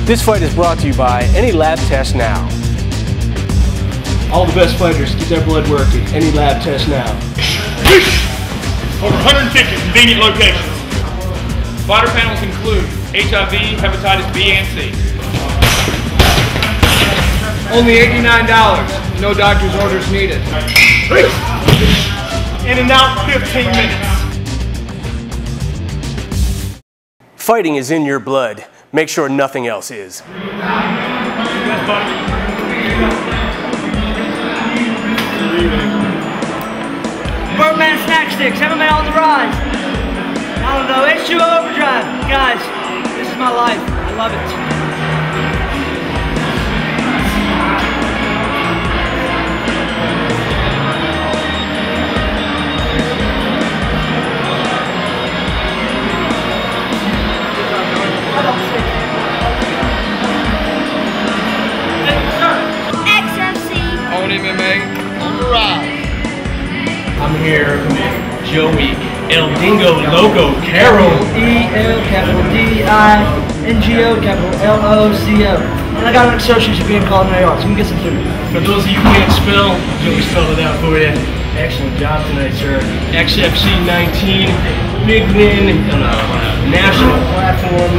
This fight is brought to you by Any Lab Test Now. All the best fighters, get their blood working. Any Lab Test Now. Over 150 convenient locations. Fighter panels include HIV, hepatitis B and C. Only $89. No doctor's orders needed. In and out 15 minutes. Fighting is in your blood. Make sure nothing else is. Birdman snack sticks, MMA on the rise. I don't know, H2O overdrive. Guys, this is my life. I love it. XFC On MMA on the rise. I'm here with Joey El Dingo Loco Carroll. E-L, capital D-I-N-G-O, capital L-O-C-O. And I got an association being called in AR, so we can get some food. For those of you who can't spell, Joey spelled it out for you. Excellent job tonight, sir. XFC 19, big win on a national platform.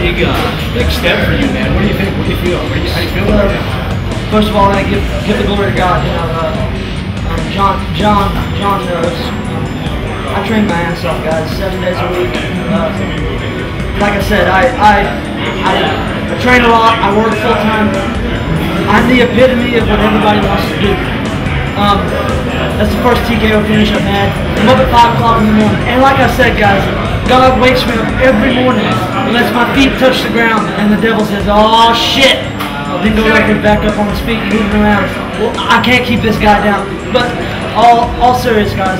Big step for you, man. What do you think? What do you feel? How do you feel about it? First of all, I give the glory to God. You know, John knows. I train my ass off, guys, 7 days a week. Like I said, I train a lot. I work full time. I'm the epitome of what everybody wants to do. That's the first TKO finish I've had. I'm up at 5 o'clock in the morning. And like I said, guys, God wakes me up every morning and lets my feet touch the ground. And the devil says, oh shit. Dingo record back up on his feet, moving around. Well, I can't keep this guy down. But all serious, guys,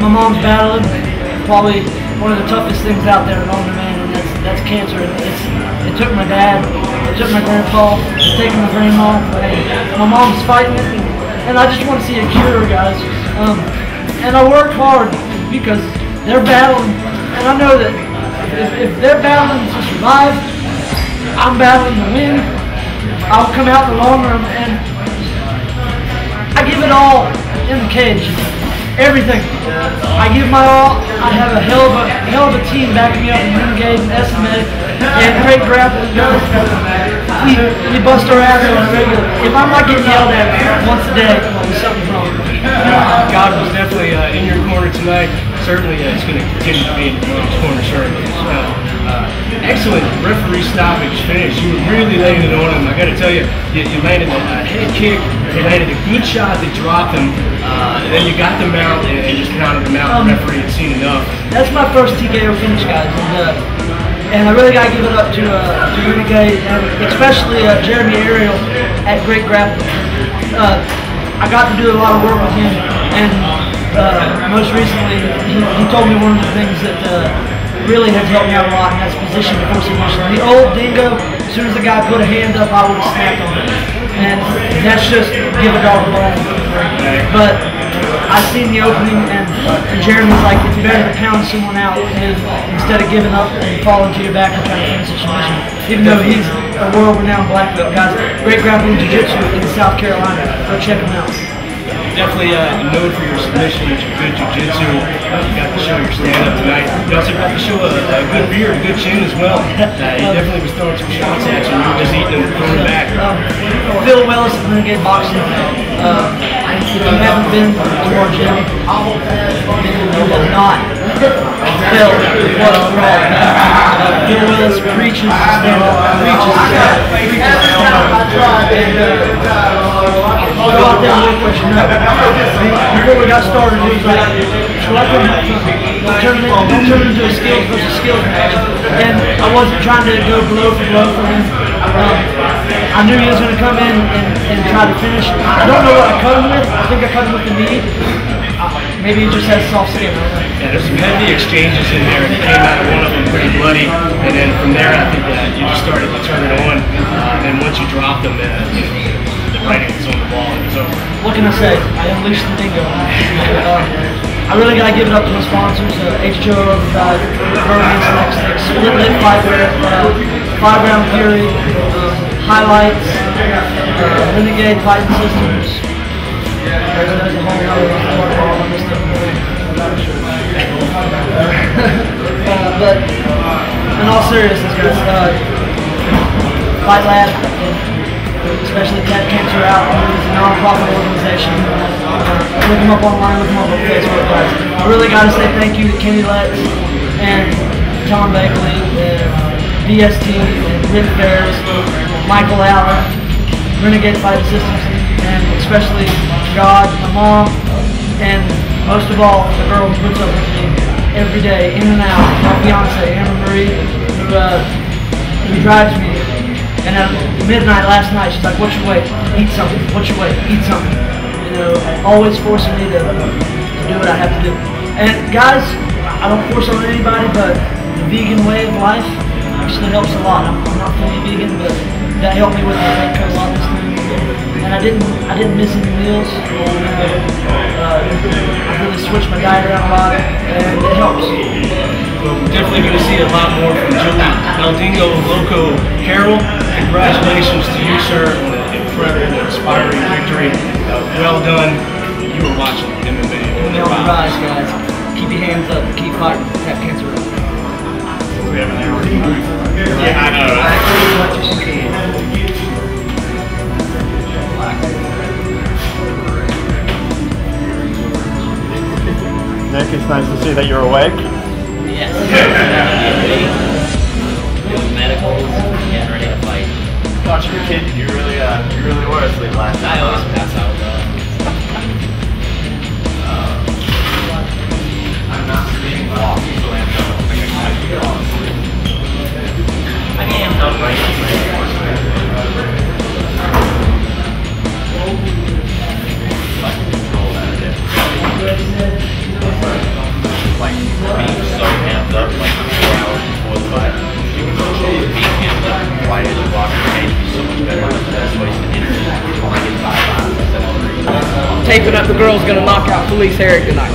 my mom's battling probably one of the toughest things out there known to man, and that's cancer. It took my dad, it took my grandpa, it's taken my grandma. My mom's fighting it, and I just want to see a cure, guys. And I work hard because they're battling, and I know that if they're battling to survive, I'm battling to win. I'll come out in the long run, and I give it all in the cage. Everything. I give my all. I have a hell of a team backing me up in Renegade and SMA and great grappling guys. We bust our ass on a regular. If I'm not getting yelled at once a day, something's wrong. God was definitely in your corner tonight. Certainly, it's going to continue to be in your corner, certainly as well. Excellent referee stoppage finish. You were really laying it on him. I got to tell you, you landed a head kick. You landed a good shot that dropped him. And then you got the mount and just counted the mount. The referee had seen enough. That's my first TKO finish, guys. And I really got to give it up to Renegade, and especially Jeremy Ariel at Great Grappling. I got to do a lot of work with him, and most recently he told me one of the things that really has helped me out a lot, and that's position before submission. The old Dingo, as soon as the guy put a hand up, I would have snapped on it. And that's just give a dog a bone. But I seen the opening, and Jeremy's like, it's better to pound someone out instead of giving up and falling to your back and trying to finish the submission. Even though he's a world-renowned black belt, guys. Great grappling jiu-jitsu in South Carolina. Go check him out. Definitely known for your submission, your good jiu-jitsu. You got to show your stand-up tonight. You also got to show a good beard, a good chin as well. He definitely was throwing some shots at you. You were just eating them, throwing back. Phil Willis at Renegade Boxing. If you haven't been to our gym, you will not feel what I'm wrong. Phil Willis preaches stand-up, preaches stand-up. And go out there and work what you know. Before we got started, he was like, don't turn it into a skills versus skills match. And I wasn't trying to go blow for blow for him. I knew he was going to come in and try to finish. I don't know what I cut him with. I think I cut him with the knee. Maybe he just has soft skin. Yeah, there's some heavy exchanges in there, and he came out of one of them pretty bloody. And then from there, I think you just started to turn it on. And then once you dropped him, the writing was on the wall and it was over. What can I say? I unleashed the Dingo. I really got to give it up to the sponsors, H2O Overdrive, Vernon Select Sticks, Split Lip Fiber, 5-round Fury, highlights, Renegade Fighting Systems. There's a whole other protocol on this stuff. But in all seriousness, guys, Fight Lab, especially Cat Cancer Out, is a non-profit organization. Look them up online, look them up on Facebook, guys. I really got to say thank you to Kenny Letts and Tom Bakley, and DST, and Rick Ferris, Michael Allen, Renegade Fighting Systems, and especially God, my mom, and most of all, the girl who puts up with me every day, in and out, my fiance, Anna Marie, who drives me. And at midnight last night, she's like, "What's your weight? Eat something. What's your weight? Eat something." You know, always forcing me to do what I have to do. And guys, I don't force on anybody, but the vegan way of life actually helps a lot. I'm not fully vegan, but that helped me with my weight cut loss this time. And I didn't miss any meals. I really switched my diet around a lot, and it helps. Well, we're definitely going to see a lot more from Joey Maldingo Loco Carroll. Congratulations to you, sir, on an incredible, inspiring victory. Well done. You were watching MMA. Be on the rise, guys. Keep your hands up. Keep fighting. Have cancer. We have an hour. Yeah, I know. Nick, it's nice to see that you're awake. Yes. Doing medicals, getting ready to fight. Watching your kid, you really were asleep last night. I always pass out though. I'm not sleeping well, so I'm I am not right. like being so amped up like 4 hours before the fight. Being amped up, why is it walking away so much better? That's wasting energy. I get 5 hours instead of 3. Taping up, the girl's gonna knock out Felice Herrig tonight.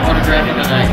Autograph it tonight.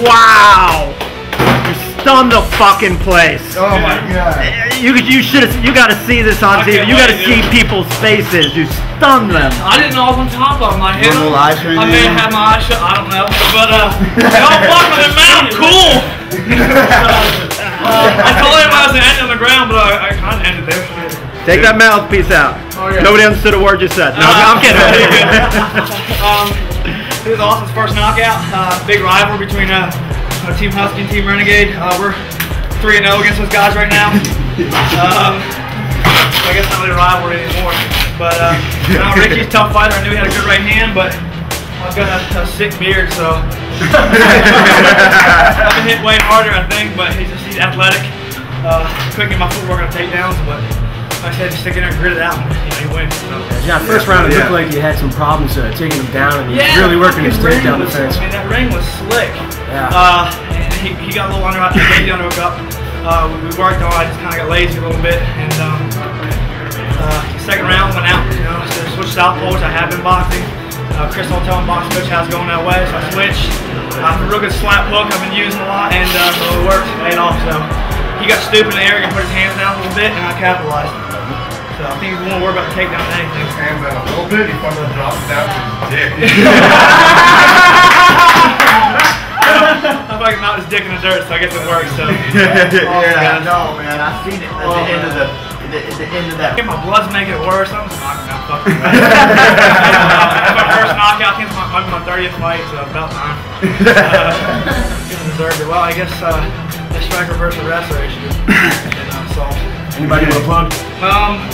Wow! You stunned the fucking place. Oh my god. You gotta see this on TV. You gotta see people's faces. You stunned them. I didn't know I was on top of him. I hit him. Normal eyes right I may have had my eyes shut. I don't know. But, y'all fucking him out. Cool. I told him I was going to end on the ground, but I kind of ended there. Take that mouthpiece out. Oh, yeah. Nobody understood a word you said. No, I'm kidding. This is Austin's first knockout. Big rival between Team Husky and Team Renegade. We're 3-0 against those guys right now. So I guess not really a rivalry anymore. But Ricky's a tough fighter. I knew he had a good right hand, but I've got a sick beard, so I've been hit way harder, I think. But he's athletic. Couldn't get my footwork on takedowns, but like I said, just stick in there and grit it out. He wins. So. Yeah, first round it looked like you had some problems taking him down, and he was really working his takedown defense. I mean, that ring was slick. Yeah. And he got a little under, he gave the underhook up. We worked on it, I just kind of got lazy a little bit, and second round went out. You know, so switched southpaws. I have been boxing. Chris don't tell him box coach how it's going that way, so I switched. A real good slap hook I've been using a lot, and so it worked, paid off. So he got stupid in the air, and put his hands down a little bit, and I capitalized. So I think we won't worry about the takedown than anything. Hands down a little bit, he fucking dropped down to his dick. I fucking knocked his dick in the dirt, so I guess it works. So. Yeah, no, man, I seen it at the end of that. My blood's making it worse. I'm just knocking out fucking. That's my first knockout. I think it's my 30th fight, so about time. Deserved it. Well, I guess the striker versus wrestler issue. Anybody want to plug?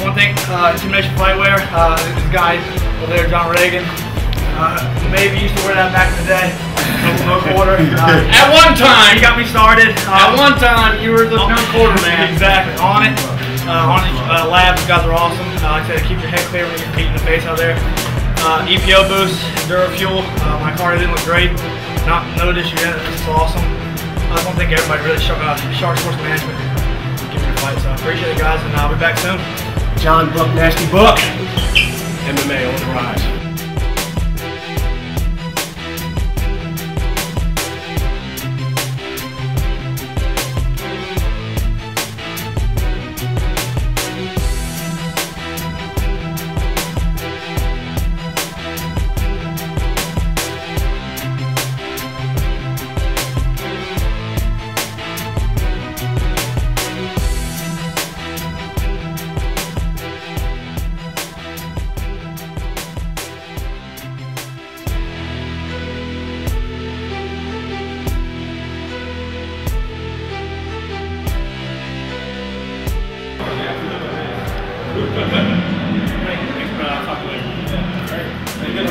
One thing, Intimidation Fightwear. This guy over there, John Reagan. Maybe used to wear that back in the day. No quarter. At one time, he got me started. At one time, you were the no quarter man. Exactly. On it. Labs, guys are awesome. Like I said, keep your head clear when you're beating the face out there. EPO boost, DuraFuel. My cardio didn't look great. No issue yet. This is awesome. I don't think everybody really Shark Sports Management give me a fight. So I appreciate it, guys, and I'll be back soon. John Book, Nasty Book. MMA on the rise.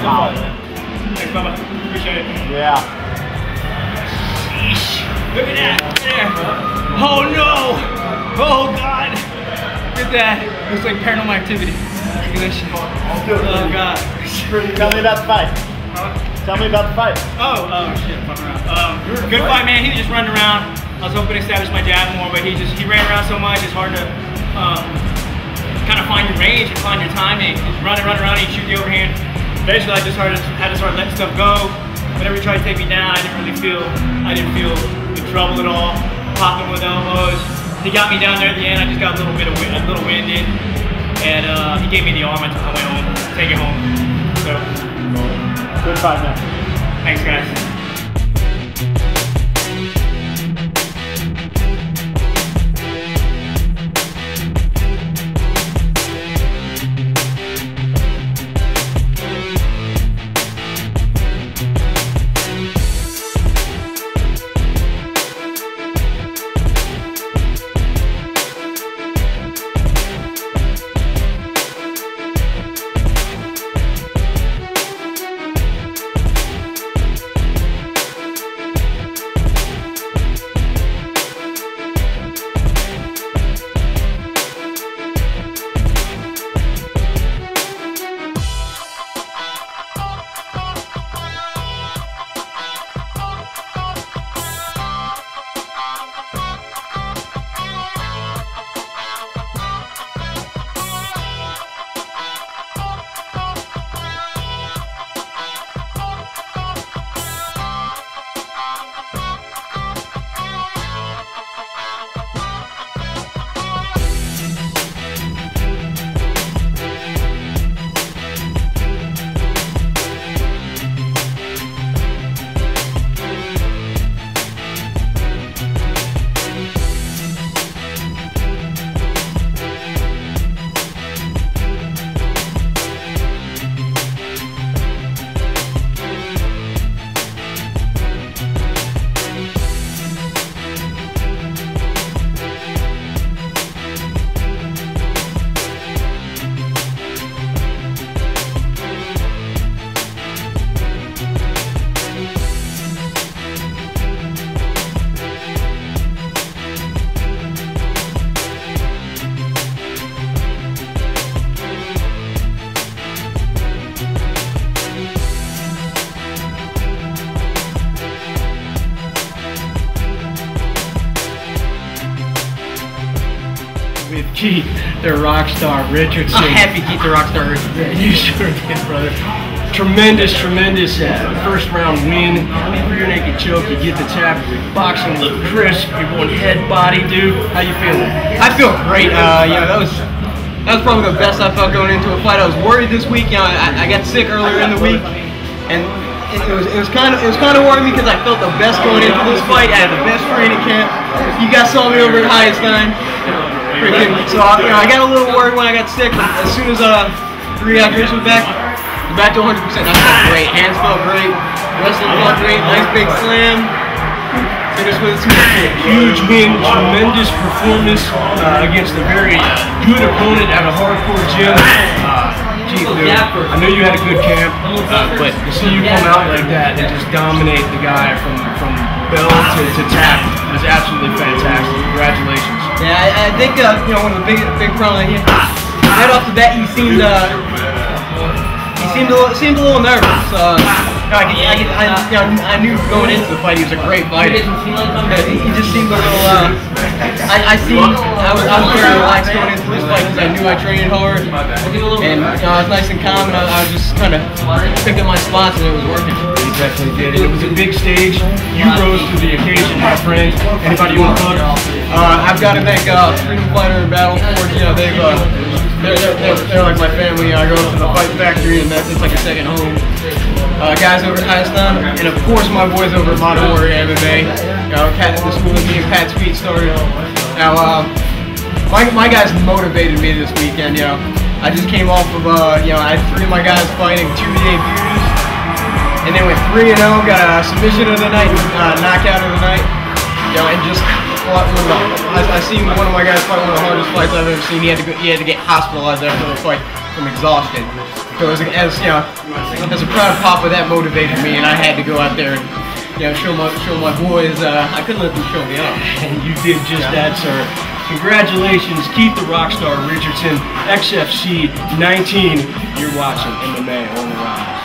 Thanks, Bubba. Appreciate it. Yeah. Look at that. Look at that. Oh no. Oh God. Look at that. Looks like paranormal activity. Look at this shit. Oh God. Tell me about the fight. Tell me about the fight. Oh shit. Fuck around. Good fight, man. He just running around. I was hoping to establish my jab more, but he ran around so much. It's hard to kind of find your range and find your timing. He's running around. He shoot the overhand. Basically, I just had to start letting stuff go. Whenever he tried to take me down, I didn't feel in trouble at all. Popping with elbows. He got me down there at the end. I just got a little wind in, and he gave me the arm. I went home, take it home. So good fight, man. Thanks, guys. with Keith, their rock star Richardson. I'm happy Keith the rock star Richardson. You sure did, brother. Tremendous first round win. Rear naked choke, you get the tap. Boxing look crisp. You're going head body, dude. How you feeling? I feel great. Yeah, that was probably the best I felt going into a fight. I was worried this week. You know, I got sick earlier in the week, and it was kind of worrying me because I felt the best going into this fight. I had the best training camp. You guys saw me over at Highestein. So I got a little worried when I got sick. But as soon as the rehydration was back to 100%. I felt great. Hands felt great. Wrestling felt great. Nice big slam. Finished with a smooth. Huge win, tremendous performance against a very good opponent at a hardcore gym. Gee, dude, I know you had a good camp, but to see you come out like that and just dominate the guy from bell to tap was absolutely fantastic. Congratulations. Yeah, I think one of the big problems right off the bat, he seemed a little nervous. I knew going into the fight he was a great fighter. He just seemed a little. I was very relaxed going into this fight because I knew I trained hard, and I was nice and calm, and I was just kind of picking my spots, and it was working. You definitely did. It was a big stage. You rose to the occasion, my friend. Anybody you want to plug? I've got to thank Freedom Fighter and Battle Forge. You know, they're like my family. I go to the Fight Factory, and it's like a second home. Guys over at Highestein, and of course my boys over at Modern Warrior MMA. The school that me and Pat's feet started. Now, my guys motivated me this weekend. You know, I just came off of I had 3 of my guys fighting 2 debuts, and then went 3-0. Got a submission of the night, knockout of the night. You know, and just I seen one of my guys fight one of the hardest fights I've ever seen. He had to get hospitalized after the fight from exhaustion. So as a proud papa, that motivated me, and I had to go out there and show my boys. I couldn't let them show me up. And you did just that, sir. Congratulations, Keith the Rockstar Richardson, XFC 19. You're watching MMA on the Rise.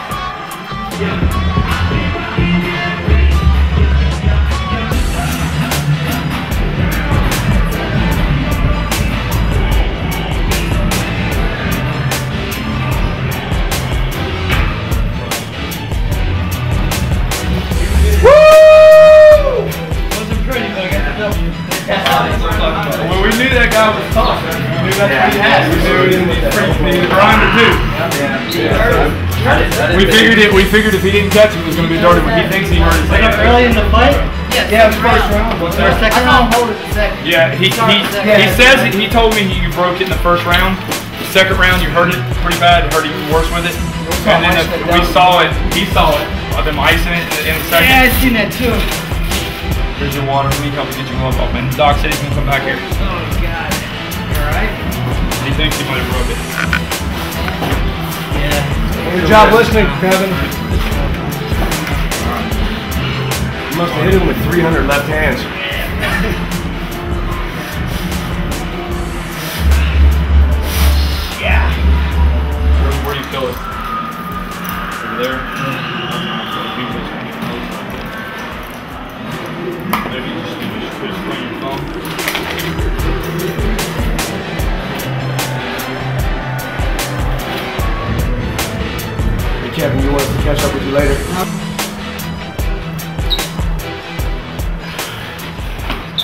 Well, we knew that guy was tough. We knew that's what he had. We knew he was grinder too. We figured if he didn't catch it, it was going to be dirty. When he thinks he hurt his hand. Early in the fight? Yeah, it was first round. Or second round? Yeah, he says he told me you broke it in the first round. The second round you hurt it pretty bad. Hurt even worse with it. And then we saw it. He saw it. Them icing it in the second. Yeah, I seen that too. Here's your water. We need help to get your glove off, man. Doc said he's gonna come back here. Oh God. You alright? He thinks he might have broke it. Yeah. Good job listening, Kevin. You must have hit him with 300 left hands. Yeah. Where do you feel it? Over there? Maybe just put it on your phone. Hey Kevin, you want us to catch up with you later?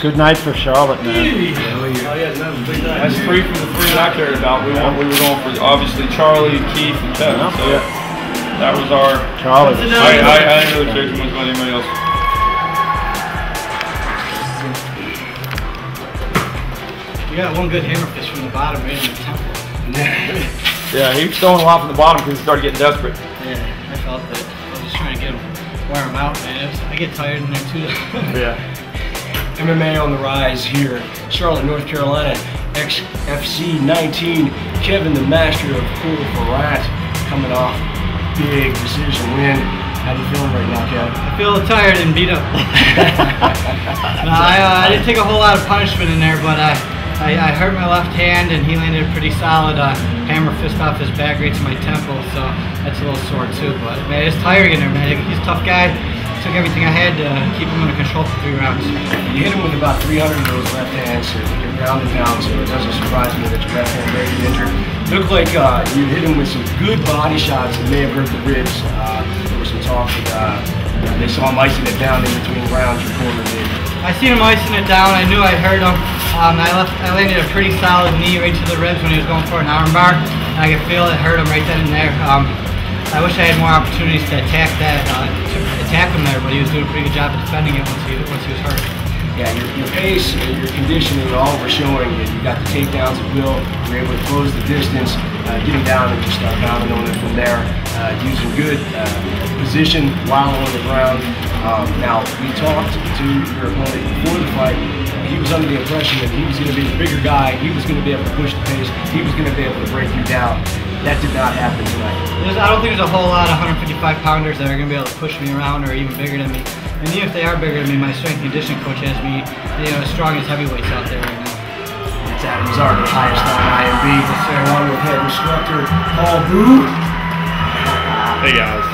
Good night for Charlotte, man. That's 3 from the 3 that I cared about. We were going for obviously Charlie, Keith, and Kevin. So that was our Charlie. I didn't really care too much about anybody else. You got one good hammer fist from the bottom, man. Yeah, he was throwing a lot from the bottom because he started getting desperate. Yeah, I felt that. I was just trying to wear him out, man. I get tired in there too. Yeah. MMA on the Rise here, Charlotte, North Carolina, XFC 19. Kevin, the master of Forant, coming off big decision win. How you feeling right now, Kevin? I feel tired and beat up. No, I didn't take a whole lot of punishment in there, but I hurt my left hand, and he landed a pretty solid hammer fist off his back right to my temple, so that's a little sore too. But man, it's tiring in there, man. He's a tough guy. took everything I had to keep him under control for 3 rounds. You hit him with about 300 of those left hands. You're ground and pound, so it doesn't surprise me that your left hand may be injured. Looked like you hit him with some good body shots that may have hurt the ribs. There was some talk that they saw him icing it down in between rounds. Your corner did. I seen him icing it down. I knew I hurt him. I landed a pretty solid knee right to the ribs when he was going for an arm bar. And I could feel it hurt him right then and there. I wish I had more opportunities to attack him there, but he was doing a pretty good job of defending it once he was hurt. Yeah, your pace and your conditioning all were showing. You got the takedowns at will. You were able to close the distance, getting down and just start pounding on it from there. Using good position while on the ground. Now, we talked to your opponent before the fight. He was under the impression that he was going to be the bigger guy. He was going to be able to push the pace. He was going to be able to break you down. That did not happen tonight. I don't think there's a whole lot of 155-pounders that are going to be able to push me around or even bigger than me. And even if they are bigger than me, my strength and conditioning coach has me, as strong as heavyweights out there right now. It's Adam Zark, the highest on IMB. Along with head instructor Paul Boo. Hey guys.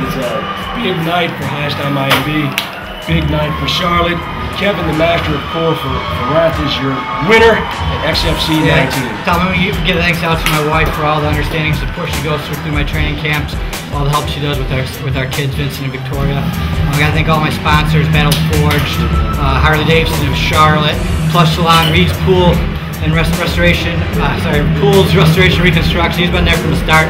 It's a big night for highest on IMB. Big night for Charlotte. Kevin, the master of core for Forant, is your winner at XFC 19. Tom, let me give thanks out to my wife for all the understanding and support she goes through my training camps, all the help she does with our kids, Vincent and Victoria. I got to thank all my sponsors, Battle Forged, Harley Davidson of Charlotte, Plush Salon, Reed's Pool and Pools Restoration Reconstruction. He's been there from the start.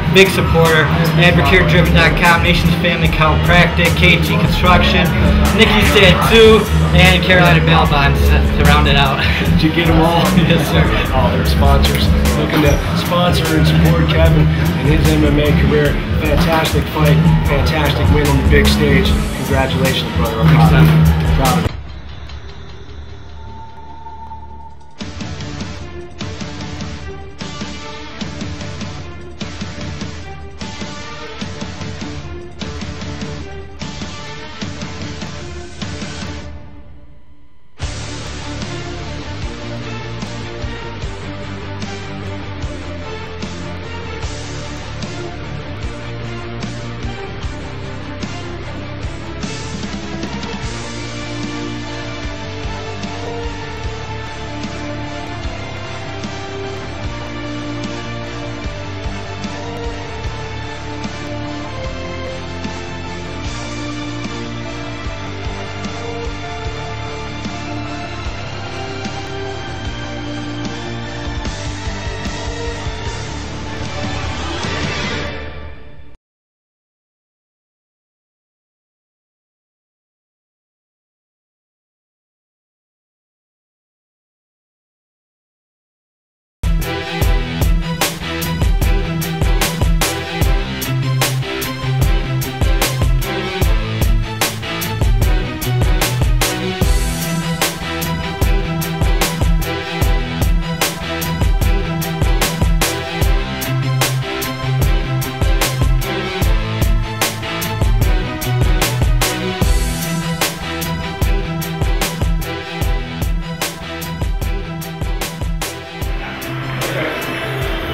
Big supporter, AdvocateDriven.com, Nations Family Chiropractic, KG Construction, Nikki's Dad 2, and Carolina Bail Bonds to round it out. Did you get them all? Yes, sir. All their sponsors. Looking to sponsor and support Kevin in his MMA career. Fantastic fight, fantastic win on the big stage. Congratulations, brother. I'm proud of you.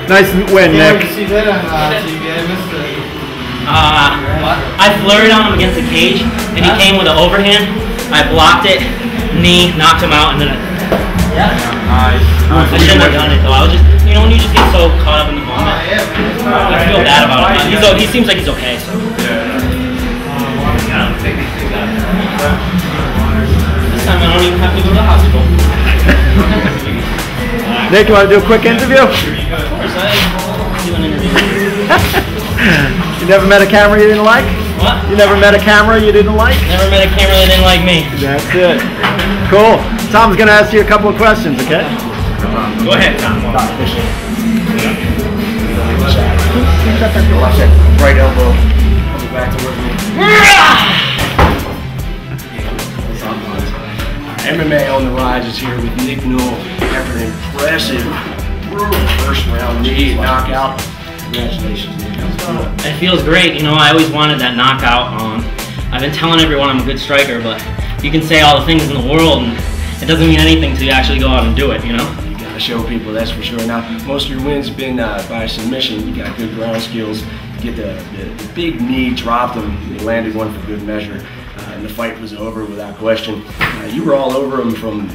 Nice win, Nick. See that on TV? I missed it. I flurried on him against the cage, and he came with an overhand. I blocked it, knee, knocked him out, and then I shouldn't have done it though. I was just, when you just get so caught up in the moment, I feel bad about it. He seems like he's okay. So. This time I don't even have to go to the hospital. Nick, you want to do a quick interview? Of course, I do an interview. You never met a camera you didn't like? What? You never met a camera you didn't like? Never met a camera that didn't like me. That's it. Cool. Tom's going to ask you a couple of questions, okay? Go ahead, Tom. Watch that right elbow. Coming back to work. MMA on the rise is here with Nick Newell after an impressive, brutal first round knee knockout. Congratulations, Nick. It feels great. I always wanted that knockout. I've been telling everyone I'm a good striker, but you can say all the things in the world, and it doesn't mean anything until you actually go out and do it, You gotta show people, that's for sure. Now, most of your wins have been by submission. You got good ground skills. You get the big knee, dropped him, he landed one for good measure, and the fight was over without question. You were all over him from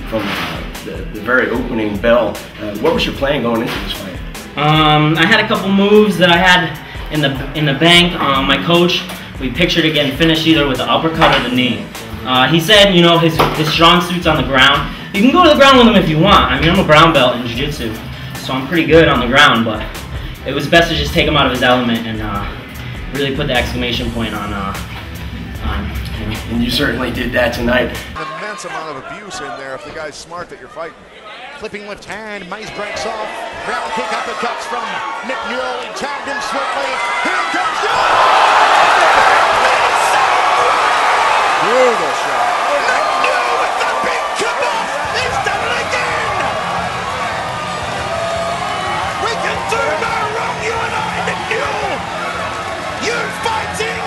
the very opening bell. What was your plan going into this fight? I had a couple moves that I had in the bank. My coach, we pictured it getting finished either with the uppercut or the knee. He said, you know, his strong suit's on the ground. You can go to the ground with him if you want. I mean, I'm a brown belt in jiu-jitsu, so I'm pretty good on the ground, but it was best to just take him out of his element and really put the exclamation point on him. And you certainly did that tonight. An immense amount of abuse in there if the guy's smart that you're fighting. Flipping left hand, Mace breaks off. Ground kick uppercuts from Nick Newell. He tagged him swiftly. Here comes Newell! Brutal shot. Nick Newell with the big kickoff. He's done it again. We can do no wrong, you and I, Nick Newell. You fighting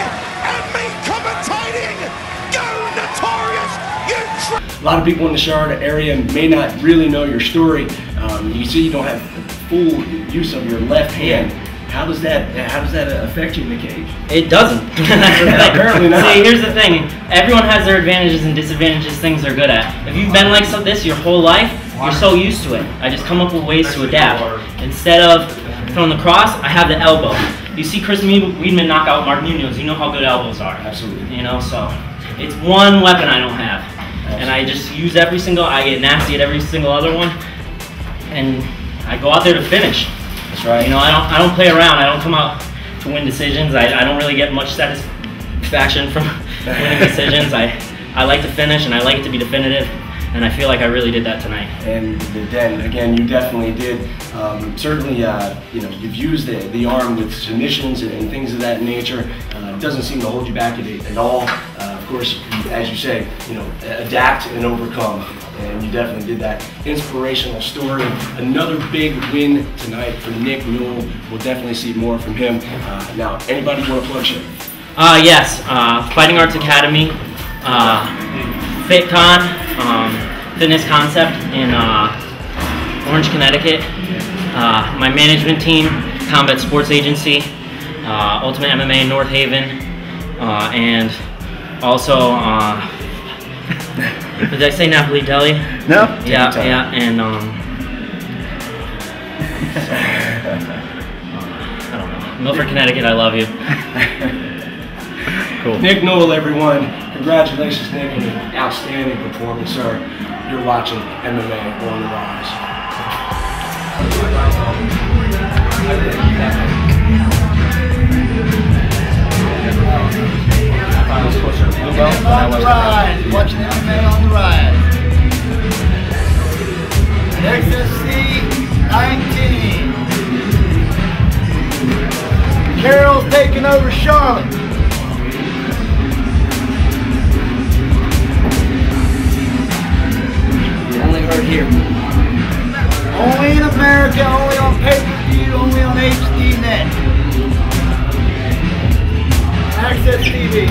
and me commentating. Go Notorious. A lot of people in the Charlotte area may not really know your story. You see you don't have full use of your left hand. How does that affect you in the cage? It doesn't. Apparently not. See, here's the thing. Everyone has their advantages and disadvantages, things they're good at. If you've been like this your whole life, you're so used to it. I just come up with ways to adapt. Instead of throwing the cross, I have the elbow. You see Chris Weidman knock out Mark Munoz, you know how good elbows are. Absolutely. You know, so it's one weapon I don't have. And I just use I get nasty at every single other one, and I go out there to finish. That's right. You know, I don't play around. I don't come out to win decisions. I don't really get much satisfaction from winning decisions. I like to finish, and I like it to be definitive, and I feel like I really did that tonight. And then again, you definitely did. Certainly, you know, you've used the arm with submissions and things of that nature. It doesn't seem to hold you back at all. Of course, as you say, you know, adapt and overcome, and you definitely did that. Inspirational story. Another big win tonight for Nick Newell. We'll definitely see more from him. Now, anybody want to plug shit? Yes, Fighting Arts Academy, FitCon, Fitness Concept in Orange, Connecticut. My management team, Combat Sports Agency, Ultimate MMA in North Haven, and also, did I say Napoli Deli? No. Yeah, and I don't know. Milford, Connecticut, I love you. Cool. Nick Newell, everyone. Congratulations, Nick, on an outstanding performance, sir. You're watching MMA on the Rise. On the Rise, watching MMA on the Rise. XFC 19. Carroll's taking over Charlotte. Only heard here. Only in America, only on pay-per-view, only on HD.net. Access TV.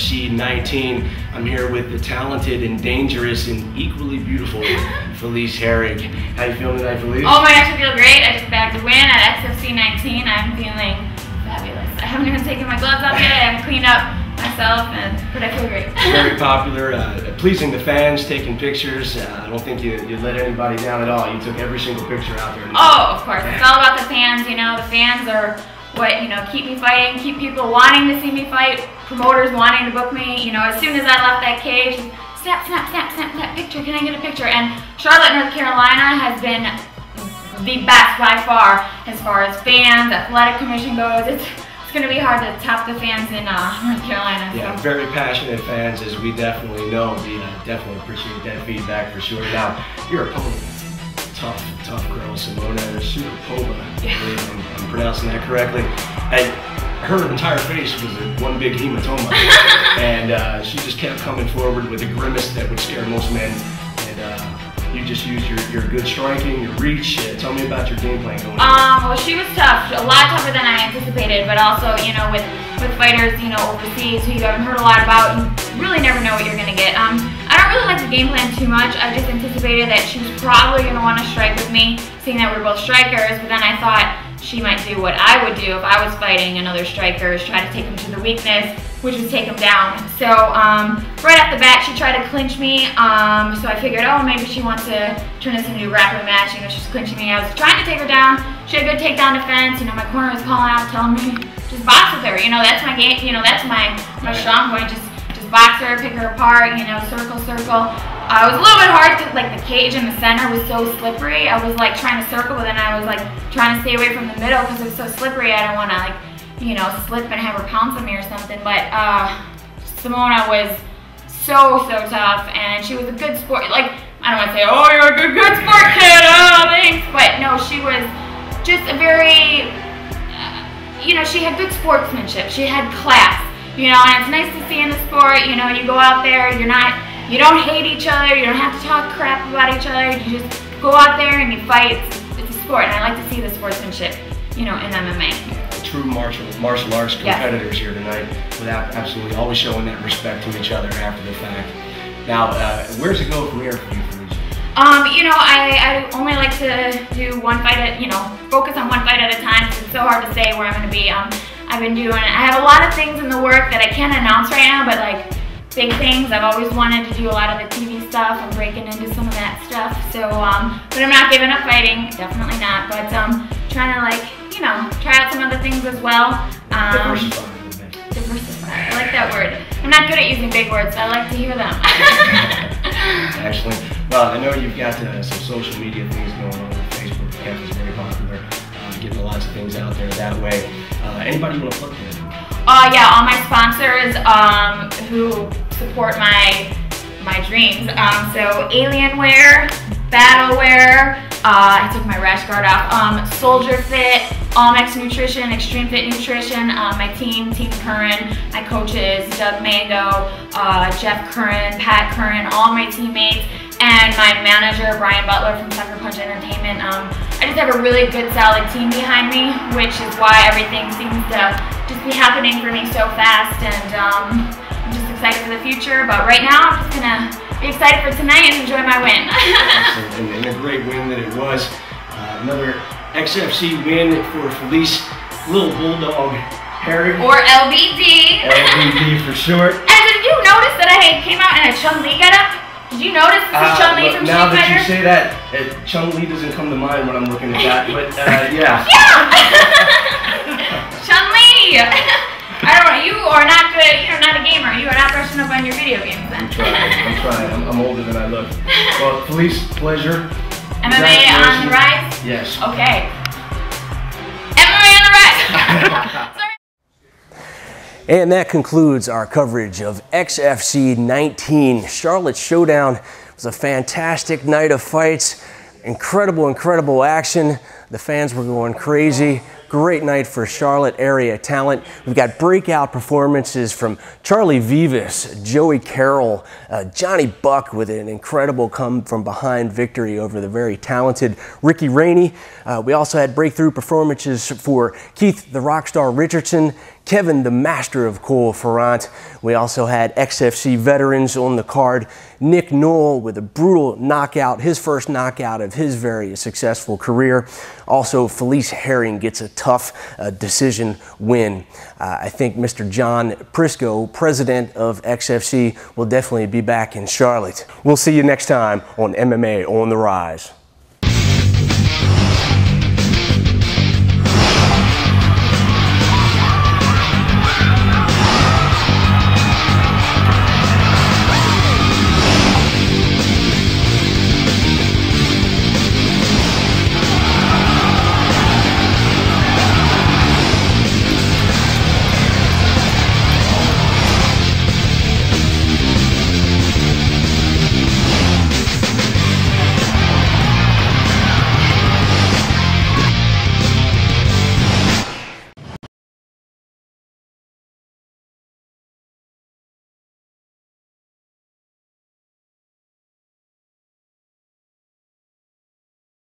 XFC 19. I'm here with the talented and dangerous and equally beautiful Felice Herrig. How you feeling tonight, Felice? Oh my gosh, I feel great. I just bagged a win at XFC 19. I'm feeling fabulous. I haven't even taken my gloves off yet. I haven't cleaned up myself, but I feel great. Very popular, pleasing the fans, taking pictures. I don't think you let anybody down at all. You took every single picture out there. Oh, of course. It's all about the fans. You know, the fans are what, you know, keep me fighting, keep people wanting to see me fight, promoters wanting to book me. You know, as soon as I left that cage, snap, snap, snap, snap, snap, picture, can I get a picture? And Charlotte, North Carolina has been the best by far as fans, athletic commission goes. It's going to be hard to top the fans in North Carolina. Yeah, so. Very passionate fans, as we definitely know. We definitely appreciate that feedback for sure. Now, your opponent, tough girl, Simona Supernova. Yeah. I'm pronouncing that correctly. And her entire face was one big hematoma, and she just kept coming forward with a grimace that would scare most men. And you just used your good striking, your reach. Tell me about your game plan going on. Well, she was tough, a lot tougher than I anticipated, but also, you know, with fighters, you know, overseas who you haven't heard a lot about, you really never know what you're gonna get. I don't really like the game plan too much. I just anticipated that she was probably gonna want to strike with me, seeing that we're both strikers, but then I thought she might do what I would do if I was fighting another striker, try to take him to the weakness, which was take him down. So right off the bat, she tried to clinch me. So I figured, oh, maybe she wants to turn this into a grappling match. You know, she's clinching me. I was trying to take her down. She had good takedown defense. You know, my corner was calling out, telling me, just box with her. You know, that's my game. You know, that's my strong point. Just box her, pick her apart. You know, circle, circle. It was a little bit hard because, like, the cage in the center was so slippery. I was like trying to circle, but then I was like trying to stay away from the middle because it was so slippery. I don't want to, like, you know, slip and have her pounce on me or something. But Simona was so tough, and she was a good sport. Like, I don't want to say, oh, you're a good sport, kid, oh, thanks. But no, she was just a very, you know, she had good sportsmanship. She had class, you know, and it's nice to see in the sport. You know, you go out there, you don't hate each other, you don't have to talk crap about each other. You just go out there and you fight. It's a sport, and I like to see the sportsmanship, you know, in MMA. True martial arts competitors here tonight, without absolutely always showing that respect to each other after the fact. Now, where's it go from here for you, Felice? You know, I only like to do one fight at, you know, focus on one fight at a time. It's so hard to say where I'm going to be. I have a lot of things in the work that I can't announce right now, but like big things. I've always wanted to do a lot of the TV stuff. I'm breaking into some of that stuff. So, but I'm not giving up fighting, definitely not. But trying to, like, you know, try out some other things as well. Diversify. I like that word. I'm not good at using big words, so I like to hear them. Excellent. Well, I know you've got some social media things going on with Facebook. Campus is very popular, getting lots of things out there that way. Anybody you want to plug in? Yeah, all my sponsors who support my dreams. So Alienware, Battleware, I took my rash guard off, Soldier Fit, Allmex Nutrition, Extreme Fit Nutrition, my team Curran, my coaches, Doug Mango, Jeff Curran, Pat Curran, all my teammates, and my manager, Brian Butler from Sucker Punch Entertainment. I just have a really good, solid team behind me, which is why everything seems to just be happening for me so fast, and I'm just excited for the future. But right now, I'm just gonna be excited for tonight and enjoy my win. and a great win that it was. Another XFC win for Felice, Little Bulldog Herrig. Or LBD. LBD for short. And did you notice that I came out in a Chun-Li getup? Did you notice this is Chun-Li from Street Now that Fighter? you say that, Chun-Li doesn't come to mind when I'm looking at that, but yeah. Chun-Li! I don't know, you are not good, you're not a gamer, you are not brushing up on your video games then. I'm trying, I'm older than I look. Well, Felice, pleasure. MMA on the rise? Yes. Okay. MMA on the rise! And that concludes our coverage of XFC 19. Charlotte Showdown. It was a fantastic night of fights. Incredible action. The fans were going crazy. Great night for Charlotte area talent. We've got breakout performances from Charlie Vivas, Joey Carroll, Johnny Buck with an incredible come from behind victory over the very talented Ricky Rainey. We also had breakthrough performances for Keith the Rockstar Richardson, Kevin, the master of Cole Forant. We also had XFC veterans on the card. Nick Newell with a brutal knockout, his first knockout of his very successful career. Also, Felice Herrig gets a tough decision win. I think Mr. John Prisco, president of XFC, will definitely be back in Charlotte. We'll see you next time on MMA on the Rise.